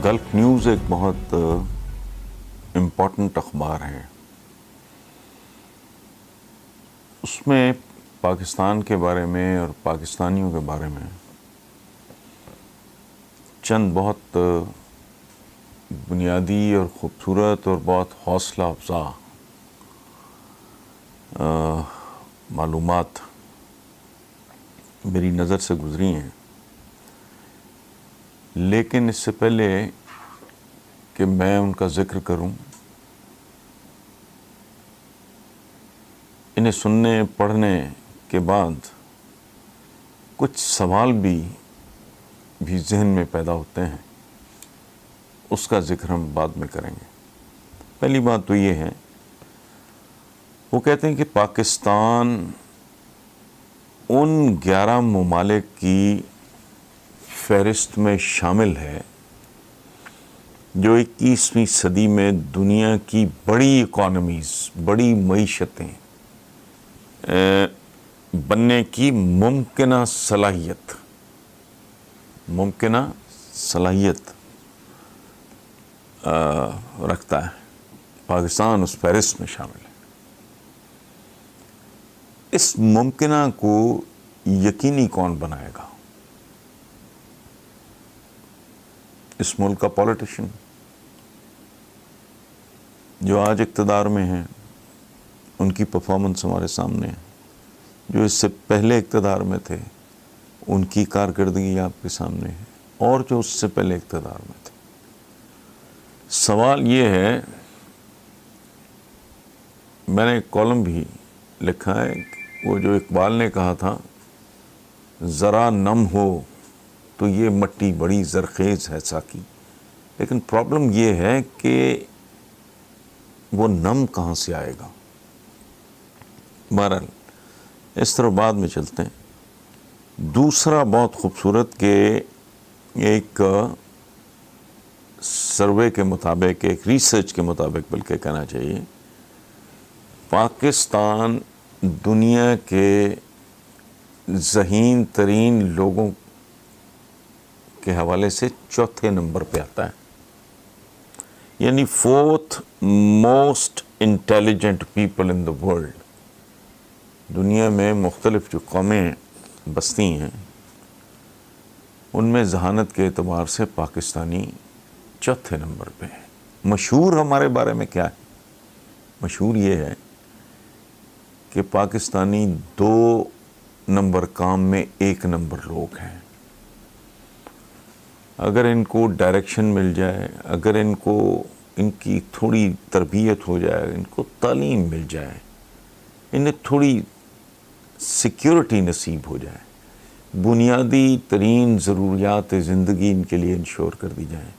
Golf news ایک بہت important اخبار ہے. اس میں پاکستان کے بارے میں اور پاکستانیوں کے بارے میں چند بہت بنیادی اور خوبصورت اور بہت حوصلہ افزا معلومات میری نظر سے گزری ہیں. لیکن اس سے پہلے کہ میں ان کا ذکر کروں، انہیں سننے پڑھنے کے بعد کچھ سوال بھی ذہن میں پیدا ہوتے ہیں. اس کا ذکر ہم بعد میں کریں گے. پہلی بات تو یہ ہے، وہ کہتے ہیں کہ پاکستان ان 11 ممالک کی فہرست میں شامل ہے جو 21ویں صدی میں دنیا کی بڑی اکانومیز، بڑی معیشتیں بننے کی ممکنہ صلاحیت رکھتا ہے. پاکستان اس فہرست میں شامل ہے. اس ممکنہ کو یقینی کون بنائے گا؟ اس ملک کا پولیٹیشین جو آج اقتدار میں ہیں، ان کی پرفارمنس ہمارے سامنے ہے. جو اس سے پہلے اقتدار میں تھے، ان کی کارکردگی آپ کے سامنے ہے، اور جو اس سے پہلے اقتدار میں تھے. سوال یہ ہے، میں نے ایک کالم بھی لکھا ہے، وہ جو اقبال نے کہا تھا، ذرا نم ہو تو یہ مٹی بڑی زرخیز ہے ساکی. لیکن پرابلم یہ ہے کہ وہ نم کہاں سے آئے گا؟ بہرحال اس طرح بعد میں چلتے ہیں. دوسرا بہت خوبصورت کہ ایک سروے کے مطابق، ایک ریسرچ کے مطابق بلکہ کہنا چاہیے، پاکستان دنیا کے ذہین ترین لوگوں کے حوالے سے 4تھے نمبر پہ آتا ہے. یعنی 4th most intelligent people in the world. دنیا میں مختلف جو قومیں بستی ہیں، ان میں ذہانت کے اعتبار سے پاکستانی 4تھے نمبر پہ ہے. مشہور ہمارے بارے میں کیا ہے؟ مشہور یہ ہے کہ پاکستانی 2 نمبر کام میں 1 نمبر لوگ ہیں. اگر ان کو ڈائریکشن مل جائے، اگر ان کی تھوڑی تربیت ہو جائے، ان کو تعلیم مل جائے، انہیں تھوڑی سیکیورٹی نصیب ہو جائے، بنیادی ترین ضروریات زندگی ان کے لیے انشور کر دی جائیں،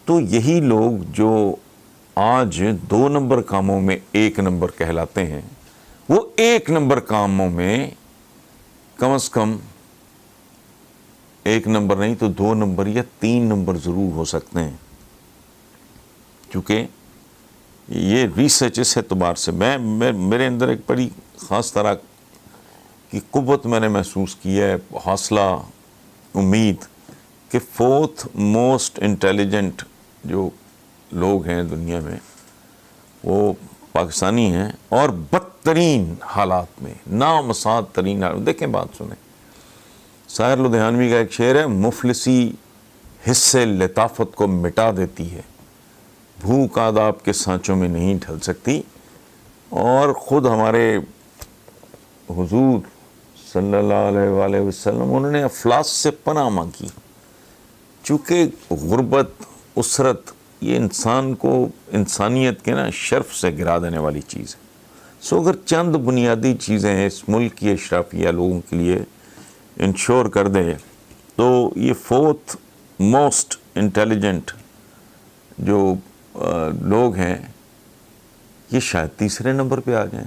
تو یہی لوگ جو آج 2 نمبر کاموں میں 1 نمبر کہلاتے ہیں، وہ 1 نمبر کاموں میں کم از کم 1 نمبر نہیں تو 2 نمبر یا 3 نمبر ضرور ہو سکتے ہیں. کیونکہ یہ ریسرچ اس اعتبار سے میرے اندر ایک بڑی خاص طرح کی قوت میں نے محسوس کی ہے، حوصلہ، امید کہ 4th موسٹ انٹیلیجنٹ جو لوگ ہیں دنیا میں، وہ پاکستانی ہیں، اور بدترین حالات میں، نامساعد ترین حالات. دیکھیں، بات سنیں. ساحر لدھیانوی کا ایک شعر ہے، مفلسی حصے لطافت کو مٹا دیتی ہے، بھوک آداب کے سانچوں میں نہیں ڈھل سکتی. اور خود ہمارے حضور صلی اللہ علیہ وآلہ وسلم، انہوں نے افلاس سے پناہ مانگی. چونکہ غربت، اسرت، یہ انسان کو انسانیت کے شرف سے گرا دینے والی چیز ہے. اگر چند بنیادی چیزیں اس ملک کی اشرافیہ لوگوں کے لیے انشور کر دے، تو یہ 4th موسٹ انٹیلیجنٹ جو لوگ ہیں، یہ شاید 3 نمبر پہ آ جائیں،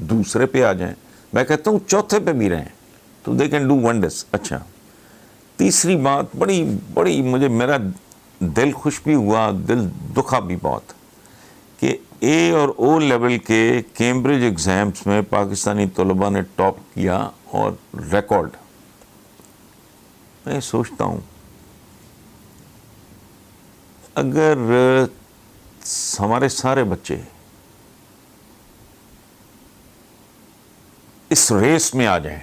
2 پہ آ جائیں. میں کہتا ہوں 4تھے پہ بھی رہیں تو دے کین ڈو ونڈرز. اچھا، تیسری بات بڑی میرا دل خوش بھی ہوا، دل دکھا بھی بہت، کہ اے اور او لیول کے کیمبرج ایگزامز میں پاکستانی طلباء نے ٹاپ کیا، اور ریکارڈ. میں سوچتا ہوں اگر ہمارے سارے بچے اس ریس میں آ جائیں،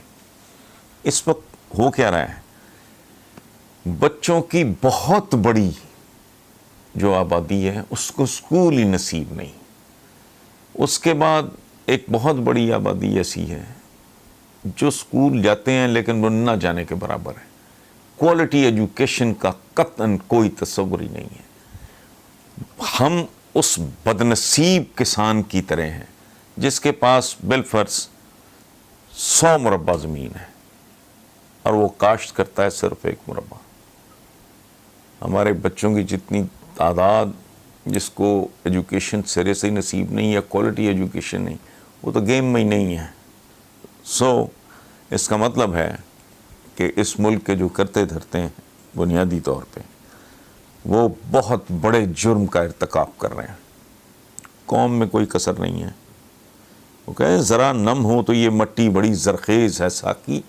اس وقت ہو کیا رہا ہے، بچوں کی بہت بڑی جو آبادی ہے اس کو اسکول ہی نصیب نہیں. اس کے بعد ایک بہت بڑی آبادی ایسی ہے جو اسکول جاتے ہیں لیکن وہ نہ جانے کے برابر ہے. کوالٹی ایجوکیشن کا قطعاً کوئی تصور ہی نہیں ہے. ہم اس بدنصیب کسان کی طرح ہیں جس کے پاس بالفرض 100 مربع زمین ہے اور وہ کاشت کرتا ہے صرف 1 مربع. ہمارے بچوں کی جتنی تعداد جس کو ایجوکیشن سرے سے نصیب نہیں یا کوالٹی ایجوکیشن نہیں، وہ تو گیم میں ہی نہیں ہے. اس کا مطلب ہے کہ اس ملک کے جو کرتے دھرتے ہیں بنیادی طور پہ وہ بہت بڑے جرم کا ارتکاب کر رہے ہیں. قوم میں کوئی کسر نہیں ہے. وہ کہیں ذرا نم ہو تو یہ مٹی بڑی زرخیز ہے ساقی،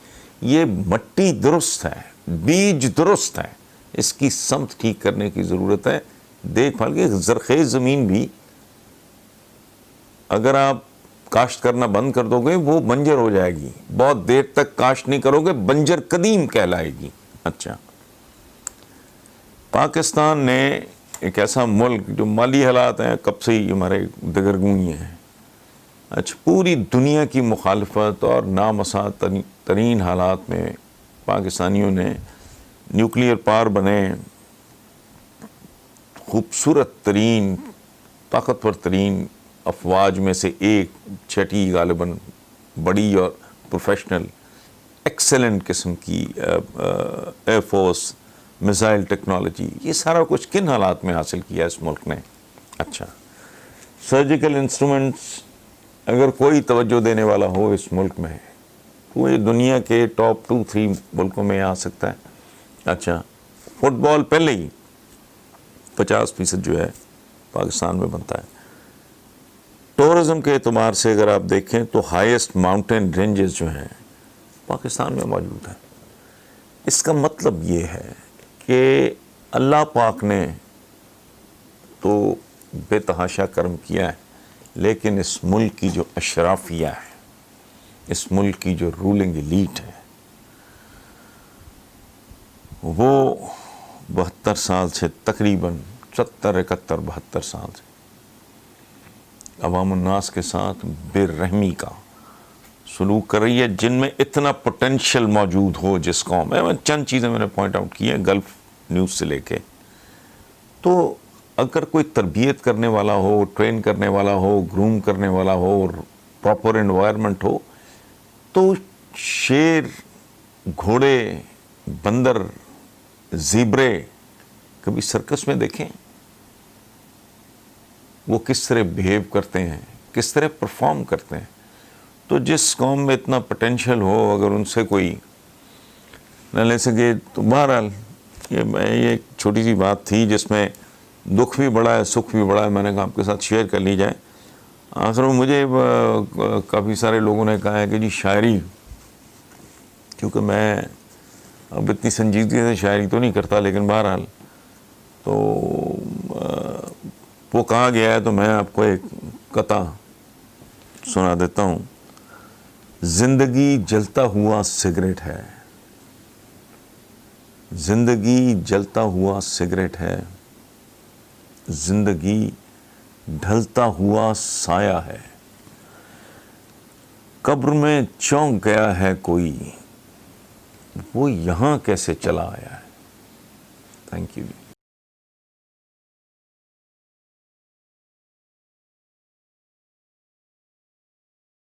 یہ مٹی درست ہے، بیج درست ہے، اس کی سمت ٹھیک کرنے کی ضرورت ہے. دیکھ بھال کے زرخیز زمین بھی اگر آپ کاشت کرنا بند کر دو گے وہ بنجر ہو جائے گی. بہت دیر تک کاشت نہیں کرو گے بنجر قدیم کہلائے گی. اچھا، پاکستان نے ایک ایسا ملک جو مالی حالات ہیں کب سے ہی ہمارے دگرگونی ہیں. اچھا، پوری دنیا کی مخالفت اور نامساعد ترین حالات میں پاکستانیوں نے نیوکلیئر پاور بنے، خوبصورت ترین طاقتور ترین افواج میں سے ایک، چھٹی غالباً بڑی اور پروفیشنل ایکسلنٹ قسم کی ایئر فورس، میزائل ٹیکنالوجی، یہ سارا کچھ کن حالات میں حاصل کیا اس ملک نے؟ اچھا، سرجیکل انسٹرومنٹس اگر کوئی توجہ دینے والا ہو اس ملک میں وہ یہ دنیا کے ٹاپ 2-3 ملکوں میں آ سکتا ہے. اچھا، فٹ بال پہلے ہی 50% جو ہے پاکستان میں بنتا ہے. ٹورزم کے اعتبار سے اگر آپ دیکھیں تو ہائیسٹ ماؤنٹین رینجز جو ہیں پاکستان میں موجود ہیں. اس کا مطلب یہ ہے کہ اللہ پاک نے تو بے تحاشا کرم کیا ہے، لیکن اس ملک کی جو اشرافیہ ہے، اس ملک کی جو رولنگ ایلیٹ ہے، وہ 72 سال سے تقریباً 72 سال سے عوام الناس کے ساتھ بے رحمی کا سلوک کر رہی ہے. جن میں اتنا پوٹینشیل موجود ہو جس قوم میں، چند چیزیں میں نے پوائنٹ آؤٹ کی ہیں گلف نیوز سے لے کے. تو اگر کوئی تربیت کرنے والا ہو، ٹرین کرنے والا ہو، گروم کرنے والا ہو، پراپر انوائرمنٹ ہو، تو شیر، گھوڑے، بندر، زیبرے کبھی سرکس میں دیکھیں وہ کس طرح بیہیو کرتے ہیں، کس طرح پرفارم کرتے ہیں. تو جس قوم میں اتنا پوٹینشیل ہو اگر ان سے کوئی نہ لے سکے تو بہرحال یہ ایک چھوٹی سی بات تھی جس میں دکھ بھی بڑا ہے، سکھ بھی بڑا ہے، میں نے کہا آپ کے ساتھ شیئر کر لی جائے. آخر میں مجھے کافی سارے لوگوں نے کہا ہے کہ جی شاعری، کیونکہ میں اب اتنی سنجیدگی سے شاعری تو نہیں کرتا، لیکن بہرحال تو وہ کہا گیا ہے تو میں آپ کو ایک قطع سنا دیتا ہوں. زندگی جلتا ہوا سگریٹ ہے، زندگی جلتا ہوا سگریٹ ہے، زندگی ڈھلتا ہوا سایہ ہے، قبر میں چونک گیا ہے کوئی، وہ یہاں کیسے چلا آیا ہے. Thank you.